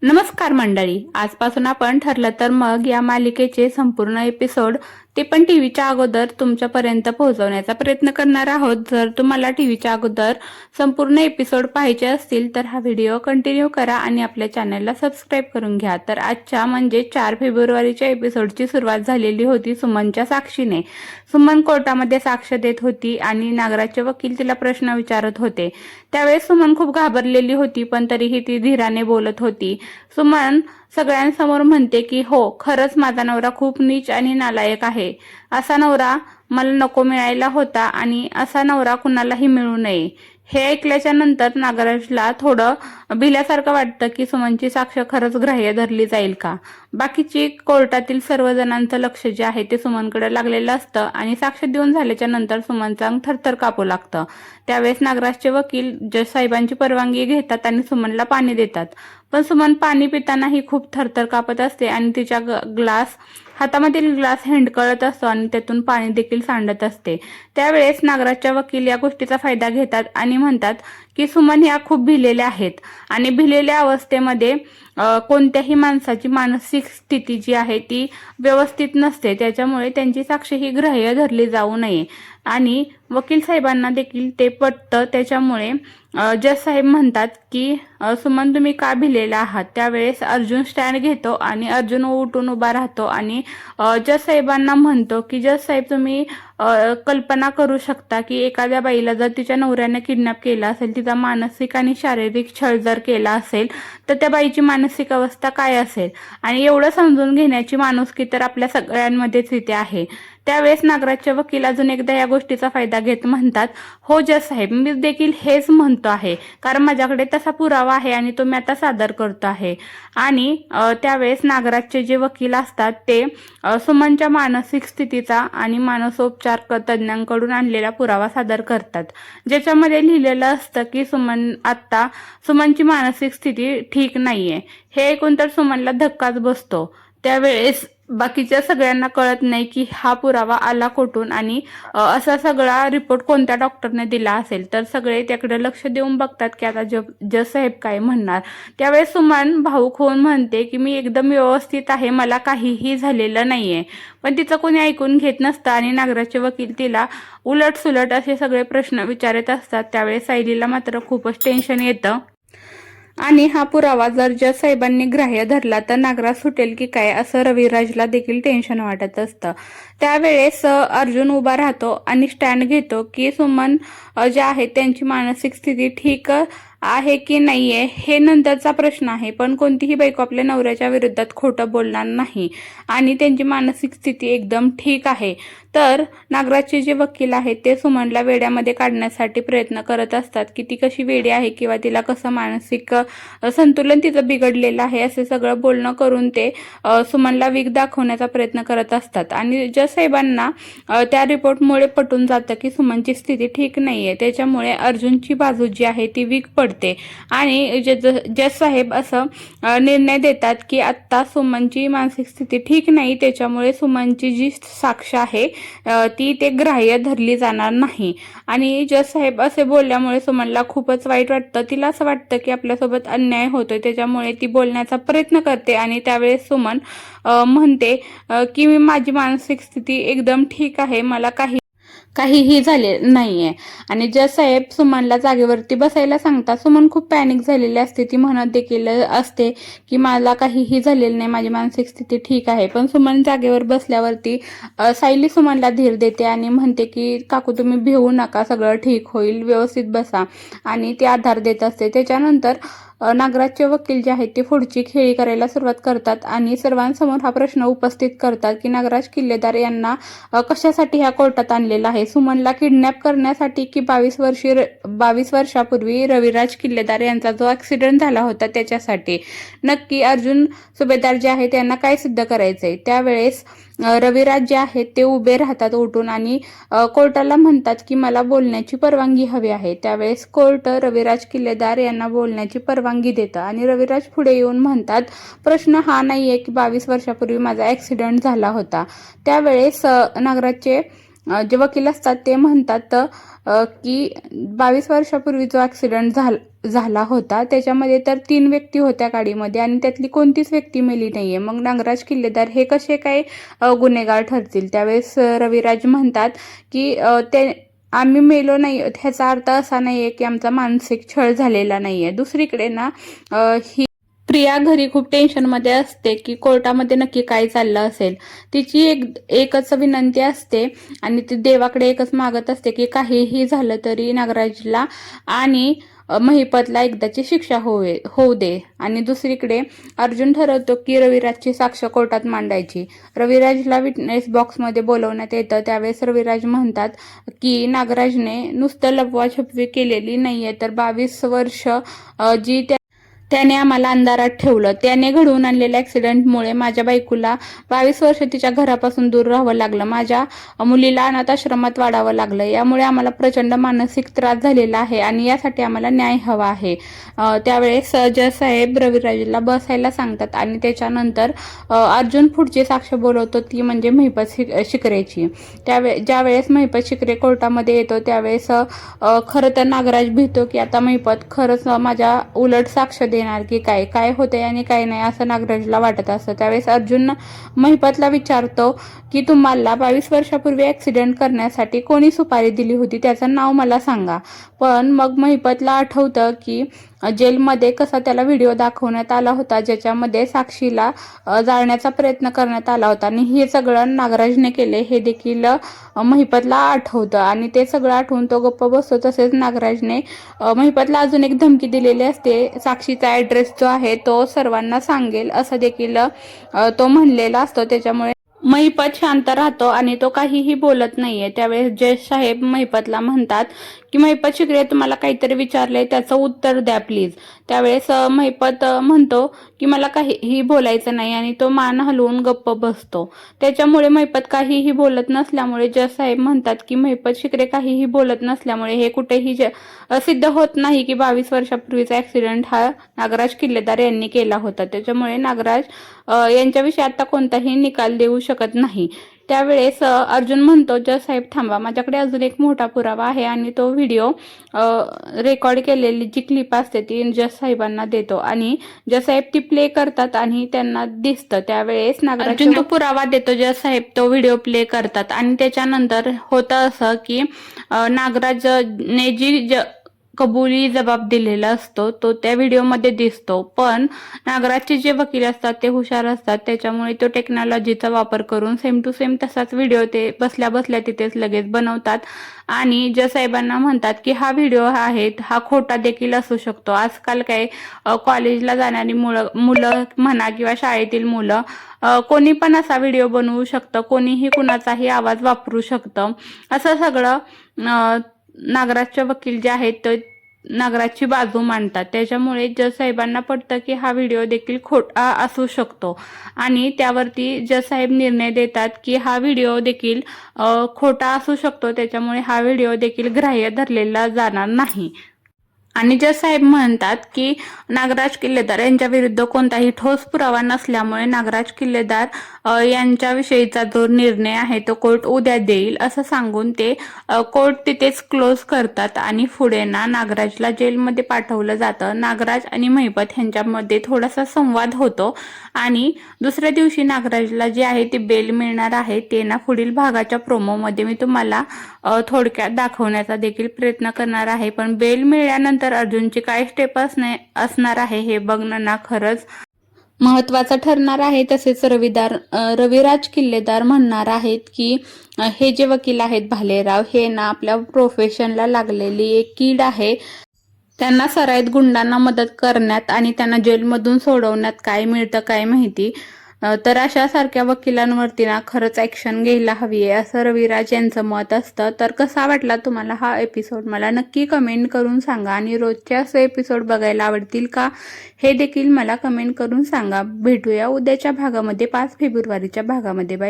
नमस्कार मंडळी, आजपासून आपण ठरलं तर मग या मालिकेचे संपूर्ण एपिसोड ते पण टीव्हीच्या अगोदर तुमच्यापर्यंत पोहोचवण्याचा प्रयत्न करणार आहोत। जर तुम्हाला टीव्हीच्या अगोदर संपूर्ण एपिसोड पाहायचे असतील तर हा व्हिडिओ कंटिन्यू करा आणि आपल्या चॅनलला सबस्क्राईब करून घ्या। तर आजच्या म्हणजे 4 फेब्रुवारीच्या एपिसोडची सुरुवात झालेली होती सुमनच्या साक्षीने। सुमन कोर्टामध्ये साक्ष देत होती आणि नागराजचे वकील तिला प्रश्न विचारत होते। त्यावेळेस सुमन खूप घाबरलेली होती, पण तरीही ती धीराने बोलत होती। सुमन सगळ्यांसमोर म्हणते की हो, खरंच माझा नवरा खूप नीच आणि नालायक आहे। असा नवरा मला नको मिळायला होता आणि असा नवरा कुणालाही मिळू नये। हे ऐकल्याच्या नंतर नागराजला थोडं भिल्यासारखं वाटतं की सुमनची साक्ष खरंच ग्राह्य धरली जाईल का। बाकीची कोर्टातील सर्वजणांचं लक्ष जे आहे ते सुमनकडे लागलेलं असतं आणि साक्ष देऊन झाल्याच्या नंतर सुमनचं अंग थरथर कापू लागतं। त्यावेळेस नागराजचे वकील जज साहेबांची परवानगी घेतात आणि सुमनला पाणी देतात, पण सुमन पाणी पितानाही खूप थरथर कापत असते आणि तिच्या हातामधील ग्लास हिंडकळत असतो आणि त्यातून पाणी देखील सांडत असते। त्यावेळेस नागराजच्या वकील या गोष्टीचा फायदा घेतात आणि म्हणतात की सुमन ह्या खूप भिलेल्या आहेत आणि भिलेल्या अवस्थेमध्ये कोणत्याही माणसाची मानसिक स्थिती जी आहे ती व्यवस्थित नसते, त्याच्यामुळे त्यांची साक्ष ही ग्राह्य धरली जाऊ नये। आणि वकील साहेबांना देखील ते पटतं। त्याच्यामुळे जज साहेब म्हणतात की सुमन तुम्ही का भिलेला आहात। त्यावेळेस अर्जुन स्टँड घेतो आणि अर्जुन उठून उभा राहतो आणि जज साहेबांना म्हणतो की जज साहेब, तुम्ही कल्पना करू शकता की एखाद्या बाईला जर तिच्या नवऱ्याने किडनॅप केला असेल, तिचा मानसिक आणि शारीरिक छळ जर केला असेल तर त्या बाईची मानसिक अवस्था काय असेल। आणि एवढं समजून घेण्याची माणुसकी तर आपल्या सगळ्यांमध्येच इथे आहे। त्यावेळेस नागराजचे वकील अजून एकदा या गोष्टीचा फायदा घेत म्हणतात, हो जज साहेब, मी देखील हेच म्हणतो आहे, कारण माझ्याकडे तसा पुरावा आहे आणि तो मी आता सादर करतो आहे। आणि त्यावेळेस नागराजचे जे वकील असतात ते सुमनच्या मानसिक स्थितीचा आणि मानसोपचार तज्ञांकडून आणलेला पुरावा सादर करतात, ज्याच्यामध्ये लिहिलेलं असतं की सुमनची मानसिक स्थिती ठीक नाहीये। हे ऐकून तर सुमनला धक्काच बसतो। त्यावेळेस बाकीच्या सगळ्यांना कळत नाही की हा पुरावा आला कुठून आणि असा सगळा रिपोर्ट कोणत्या डॉक्टरने दिला असेल। तर सगळे त्याकडे लक्ष देऊन बघतात की आता जज साहेब काय म्हणणार। त्यावेळेस सुमन भाऊक होऊन म्हणते की मी एकदम व्यवस्थित आहे, मला काहीही झालेलं नाहीये, पण तिचं कोणी ऐकून घेत नसतं आणि नागराजचे वकील तिला उलट असे सगळे प्रश्न विचारत असतात। त्यावेळेस सायलीला मात्र खूपच टेन्शन येतं आणि हा पुरावा जर जज साहेबांनी ग्राह्य धरला तर नागराज सुटेल की काय असं रविराजला देखील टेन्शन वाटत असतं। त्यावेळेस अर्जुन उभा राहतो आणि स्टँड घेतो की सुमन जे आहे त्यांची मानसिक स्थिती ठीक आहे की नाहीये हे नंतरचा प्रश्न आहे, पण कोणतीही बायको आपल्या नवऱ्याच्या विरोधात खोटं बोलणार नाही आणि त्यांची मानसिक स्थिती एकदम ठीक आहे। तर नागराजचे जे वकील आहेत ते सुमनला वेड्यामध्ये काढण्यासाठी प्रयत्न करत असतात की ती कशी वेडी आहे किंवा तिला कसं मानसिक संतुलन तिचं बिघडलेलं आहे असे सगळं बोलणं करून ते सुमनला वीक दाखवण्याचा प्रयत्न करत असतात। आणि जज साहेबांना त्या रिपोर्टमुळे पटून जातं की सुमनची स्थिती ठीक नाहीये, त्याच्यामुळे अर्जुनची बाजू जी आहे ती वीक पडते आणि जज साहेब असं निर्णय देतात की आता सुमनची मानसिक स्थिती ठीक नाही, त्याच्यामुळे सुमनची जी साक्ष आहे ती ते ग्राह्य धरली जाणार नाही। आणि जज साहेब असे बोलल्यामुळे सुमनला खूपच वाईट वाटतं। तिला असं वाटतं की आपल्यासोबत अन्याय होतोय, त्याच्यामुळे ती बोलण्याचा प्रयत्न करते आणि त्यावेळेस सुमन म्हणते की माझी मानसिक स्थिती एकदम ठीक आहे, मला काहीही झाले नाहीये। आणि जज साहेब सुमनला जागेवरती बसायला सांगतात। सुमन खूप पॅनिक झालेली असते, ती म्हणत देखील असते की मला काहीही झालेलं नाही, माझी मानसिक स्थिती ठीक आहे। पण सुमन जागेवर बसल्यावरती सायली सुमनला धीर देते आणि म्हणते की काकू तुम्ही भिवू नका, सगळं ठीक होईल, व्यवस्थित बसा, आणि ती आधार देत असते। त्याच्यानंतर नागराजचे वकील जे आहेत ते पुढची खेळी करायला सुरुवात करतात आणि सर्वांसमोर हा प्रश्न उपस्थित करतात की नागराज किल्लेदार यांना कशासाठी ह्या कोर्टात आणलेला आहे, सुमनला किडनॅप करण्यासाठी की 22 वर्षापूर्वी रविराज किल्लेदार यांचा जो ऍक्सिडेंट झाला होता त्याच्यासाठी। नक्की अर्जुन सुभेदार जे आहेत त्यांना काय सिद्ध करायचंय। त्यावेळेस रविराज जे आहेत ते उभे राहतात उठून आणि कोर्टाला म्हणतात की मला बोलण्याची परवानगी हवी आहे। त्यावेळेस कोर्ट रविराज किल्लेदार यांना बोलण्याची परवानगी देतं आणि रविराज पुढे येऊन म्हणतात, प्रश्न हा नाहीये की 22 वर्षापूर्वी माझा ऍक्सिडेंट झाला होता। त्यावेळेस नागराजचे जे वकील असतात ते म्हणतात की 22 वर्षापूर्वी जो ऍक्सिडेंट झाला होता, त्याच्यामध्ये तर 3 व्यक्ती होत्या गाडीमध्ये आणि त्यातली कोणतीच व्यक्ती मेली नाहीये. मग नागराज किल्लेदार हे कसे काय गुन्हेगार ठरतील? त्यावेळेस रविराज म्हणतात की ते आम्ही मेलो नाही, ह्याचा अर्थ असा नाहीये की आमचा मानसिक छळ झालेला नाहीये. दुसरीकडे ना ही प्रिया घरी खूप टेन्शनमध्ये असते की कोर्टामध्ये नक्की काय चाललं असेल. तिची एकच विनंती असते आणि ती देवाकडे एकच मागत असते की काहीही झालं तरी नागराजला आणि महिपतला एकदाची शिक्षा होऊ दे. आणि दुसरीकडे अर्जुन ठरवतो की रविराजची साक्ष कोर्टात मांडायची. रविराजला विटनेस बॉक्समध्ये बोलवण्यात येतं. त्यावेळेस रविराज म्हणतात की नागराजने नुसतं लपवाछपवी केलेली नाहीये, तर 22 वर्ष जी त्याने आम्हाला अंधारात ठेवलं. त्याने घडवून आणलेल्या ॲक्सिडेंटमुळे माझ्या बायकोला 22 वर्ष तिच्या घरापासून दूर राहावं लागलं. माझ्या मुलीला अनाथ आश्रमात वाढावं लागलं. यामुळे आम्हाला प्रचंड मानसिक त्रास झालेला आहे आणि यासाठी आम्हाला न्याय हवा आहे. त्यावेळेस जज साहेब रविराजला बसायला सांगतात आणि त्याच्यानंतर अर्जुन पुढची साक्ष बोलवतो, ती म्हणजे महिपत शिकरेची. ज्यावेळेस महिपत शिकरे कोर्टामध्ये येतो त्यावेळेस खरं तर नागराज भितो की आता महिपत खरंच माझ्या उलट साक्ष देणार की काय काय होते आणि काय नाही असं नागराजला वाटत असतं. त्यावेळेस अर्जुन महिपतला विचारतो की तुम्हाला 22 वर्षापूर्वी ॲक्सिडेंट करण्यासाठी कोणी सुपारी दिली होती, त्याचं नाव मला सांगा. पण मग महिपतला आठवतं की जेलमध्ये कसा त्याला व्हिडिओ दाखवण्यात आला होता ज्याच्यामध्ये साक्षीला जाळण्याचा प्रयत्न करण्यात आला होता आणि हे सगळं नागराजने केले हे देखील महिपतला आठवतं आणि ते सगळं आठवून तो गप्प बसतो. तसेच नागराजने महिपतला अजून एक धमकी दिलेली असते, साक्षीचा ॲड्रेस जो आहे तो सर्वांना सांगेल असं देखील तो म्हणलेला असतो. त्याच्यामुळे महिपत शांत राहतो आणि तो काहीही बोलत नाहीये. त्यावेळेस जज साहेब महिपतला म्हणतात की महिपत शिकरे तुम्हाला काहीतरी विचारलंय त्याचं उत्तर द्या प्लीज. त्यावेळेस महिपत म्हणतो की मला काहीही बोलायचं नाही आणि तो मान हलवून गप्प बसतो. त्याच्यामुळे महिपत काहीही बोलत नसल्यामुळे जज साहेब म्हणतात की महिपत शिकरे काहीही बोलत नसल्यामुळे हे कुठेही सिद्ध होत नाही की 22 वर्षापूर्वीचा ॲक्सिडेंट हा नागराज किल्लेदार यांनी केला होता. त्याच्यामुळे नागराज यांच्याविषयी आता कोणताही निकाल देऊ शकत नाही. त्यावेळेस अर्जुन म्हणतो जज साहेब थांबा, माझ्याकडे अजून एक मोठा पुरावा आहे आणि तो व्हिडिओ रेकॉर्ड केलेली जी क्लिप असते ती जज साहेबांना देतो आणि जज साहेब ती प्ले करतात आणि त्यांना दिसतं. त्यावेळेस नागराज जो पुरावा देतो जज साहेब तो व्हिडिओ प्ले करतात आणि त्याच्यानंतर होतं असं की नागराजने जी कबुली जबाब दिलेला असतो तो त्या व्हिडिओमध्ये दिसतो. पण नागराजचे जे वकील असतात ते हुशार असतात, त्याच्यामुळे तो टेक्नॉलॉजीचा वापर करून सेम टू सेम तसाच व्हिडिओ ते बसल्या बसल्या तिथेच लगेच बनवतात आणि जज साहेबांना म्हणतात की हा व्हिडिओ आहे हा खोटा देखील असू शकतो. आजकाल काय कॉलेजला जाणारी मुलं म्हणा किंवा शाळेतील मुलं कोणी पण असा व्हिडिओ बनवू शकतं, कोणीही कुणाचाही आवाज वापरू शकतं. असं सगळं नागराजचे वकील जे आहेत ते नागराजची बाजू मांडतात. त्याच्यामुळे जज साहेबांना पडतं की हा व्हिडिओ देखील खोटा असू शकतो आणि त्यावरती जज साहेब निर्णय देतात की हा व्हिडिओ देखील खोटा असू शकतो. त्याच्यामुळे हा व्हिडिओ देखील ग्राह्य धरलेला जाणार नाही. आणि जज साहेब म्हणतात की नागराज किल्लेदार यांच्या विरुद्ध कोणताही ठोस पुरावा नसल्यामुळे नागराज किल्लेदार यांच्याविषयीचा जो निर्णय आहे तो कोर्ट उद्या देईल असं सांगून ते कोर्ट तिथेच क्लोज करतात आणि पुढे नागराजला जेलमध्ये पाठवलं जातं. नागराज आणि महिपत यांच्यामध्ये थोडासा संवाद होतो आणि दुसऱ्या दिवशी नागराजला जे आहे ते बेल मिळणार आहे. ते पुढील भागाच्या प्रोमोमध्ये मी तुम्हाला थोडक्यात दाखवण्याचा देखील प्रयत्न करणार आहे. पण बेल मिळाल्यानंतर अर्जुनची काय स्टेप असणार आहे हे बघणं खरंच महत्वाचं ठरणार आहे. तसेच रविराज किल्लेदार म्हणणार आहेत की हे जे वकील आहेत भालेराव हे आपल्या प्रोफेशनला लागलेली एक कीड आहे. त्यांना सराईत गुंडांना मदत करण्यात आणि त्यांना जेलमधून सोडवण्यात काय मिळतं काय माहिती. तर अशा सारख्या वकिलांवरती खरंच ॲक्शन घ्यायला हवी आहे असं रविराज यांचं मत असतं. तर कसा वाटला तुम्हाला हा एपिसोड मला नक्की कमेंट करून सांगा आणि रोजचे असे एपिसोड बघायला आवडतील का हे देखील मला कमेंट करून सांगा. भेटूया उद्याच्या भागामध्ये 5 फेब्रुवारीच्या भागामध्ये. बाय.